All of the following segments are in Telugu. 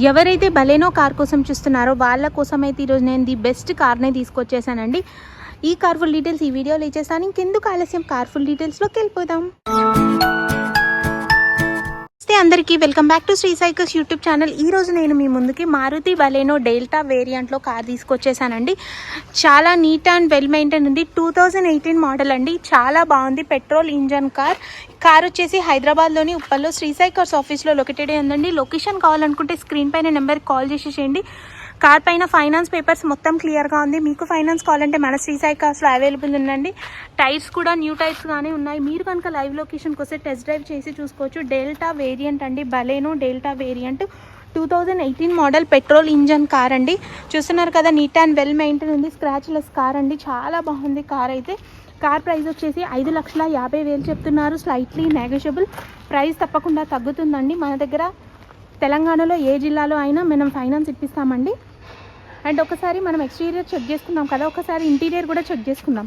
ఎవరైతే బలేనో కార్ కోసం చూస్తున్నారో వాళ్ళ కోసం అయితే ఈరోజు నేను ది బెస్ట్ కార్నే తీసుకొచ్చేసానండి. ఈ కార్ ఫుల్ డీటెయిల్స్ ఈ వీడియోలో ఇచ్చేసాను. ఇంకెందుకు ఆలస్యం, కార్ ఫుల్ డీటెయిల్స్లోకి వెళ్ళిపోదాం. అందరికీ welcome back to Sri cycles YouTube channel. ఈరోజు నేను మీ ముందుకి మారుతి బలేనో డెల్టా వేరియంట్లో కార్ తీసుకొచ్చేసానండి. చాలా నీట్ అండ్ వెల్ మెయింటైన్ ఉంది. 2018 మోడల్ అండి. చాలా బాగుంది. పెట్రోల్ ఇంజన్ కార్ వచ్చేసి హైదరాబాద్లోని ఉప్పల్లో శ్రీ సైకిల్స్ ఆఫీస్లో లొకేటెడ్ ఉందండి. లొకేషన్ కావాలనుకుంటే స్క్రీన్ పైన నెంబర్కి కాల్ చేసేసేయండి. కార్ పైన ఫైనాన్స్ పేపర్స్ మొత్తం క్లియర్గా ఉంది. మీకు ఫైనాన్స్ కావాలంటే మన శ్రీ సైకిల్స్లో అవైలబుల్ ఉందండి. టైర్స్ కూడా న్యూ టైర్స్ గానే ఉన్నాయి. మీరు కనుక లైవ్ లొకేషన్కి వస్తే టెస్ట్ డ్రైవ్ చేసి చూసుకోవచ్చు. డెల్టా వేరియంట్ అండి, బలేనో delta variant 2018 model petrol engine car అండి. చూస్తున్నారు కదా, నీట్ అండ్ వెల్ మెయింటైన్ ఉంది. స్క్రాచ్లెస్ కార్ అండి. చాలా బాగుంది కార్ అయితే. కార్ ప్రైస్ వచ్చేసి 5,50,000 చెప్తున్నారు. స్లైట్లీ నెగోషియబుల్ ప్రైస్ తప్పకుండా తగ్గుతుందండి. మన దగ్గర తెలంగాణలో ఏ జిల్లాలో అయినా మనం ఫైనాన్స్ ఇప్పిస్తామండి. అండ్ ఒకసారి మనం ఎక్స్టీరియర్ చెక్ చేసుకున్నాం కదా, ఒకసారి ఇంటీరియర్ కూడా చెక్ చేసుకుందాం.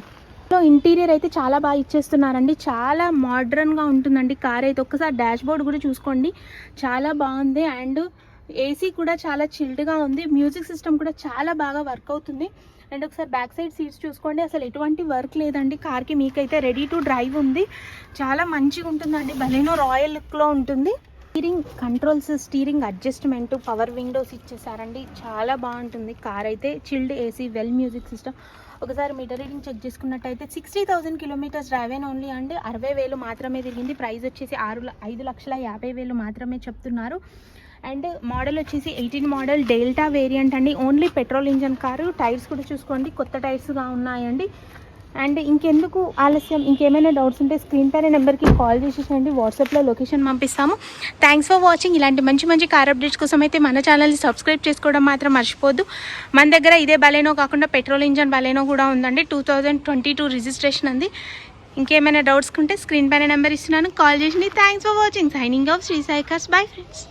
ఇంటీరియర్ అయితే చాలా బాగా ఇచ్చేస్తున్నారండి. చాలా మోడ్రన్గా ఉంటుందండి కార్ అయితే. ఒకసారి డాష్ బోర్డ్ కూడా చూసుకోండి, చాలా బాగుంది. అండ్ ఏసీ కూడా చాలా చిల్డ్గా ఉంది. మ్యూజిక్ సిస్టమ్ కూడా చాలా బాగా వర్క్ అవుతుంది. అండ్ ఒకసారి బ్యాక్ సైడ్ సీట్స్ చూసుకోండి, అసలు ఎటువంటి వర్క్ లేదండి కార్కి. మీకైతే రెడీ టు డ్రైవ్ ఉంది. చాలా మంచిగా ఉంటుందండి. బలేనో రాయల్ లుక్లో ఉంటుంది. Steering controls, steering adjustment, power windows ఇచ్చేసారండి. చాలా బాగుంటుంది కార్ అయితే. Chilled AC, well music system. ఒకసారి మీటర్ రీడింగ్ చెక్ చేసుకున్నట్టయితే 60,000 కిలోమీటర్స్ డ్రైవ్ అయిన ఓన్లీ అండి. 60,000 మాత్రమే తిరిగింది. ప్రైస్ వచ్చేసి 5,50,000 మాత్రమే చెప్తున్నారు. అండ్ మోడల్ వచ్చేసి 18 మోడల్ డెల్టా వేరియంట్ అండి. Only petrol engine car. Tyres కూడా చూసుకోండి, కొత్త టైర్స్గా ఉన్నాయండి. అండ్ ఇంకెందుకు ఆలస్యం, ఇంకేమైనా డౌట్స్ ఉంటే స్క్రీన్ పైన నెంబర్కి కాల్ చేసేసండి. వాట్సాప్లో లొకేషన్ పంపిస్తాము. Thanks for watching. ఇలాంటి మంచి మంచి కార్ అప్డేట్స్ కోసం అయితే మన ఛానల్ని సబ్స్క్రైబ్ చేసుకోవడం మాత్రం మర్చిపోద్దు. మన దగ్గర ఇదే బలేనో కాకుండా పెట్రోల్ ఇంజన్ బలేనో కూడా ఉందండి. 2022 రిజిస్ట్రేషన్ ఉంది. ఇంకేమైనా డౌట్స్ ఉంటే స్క్రీన్ పైన నెంబర్ ఇస్తున్నాను, కాల్ చేసి. Thanks for watching. Signing off Sri cycles. Bye friends.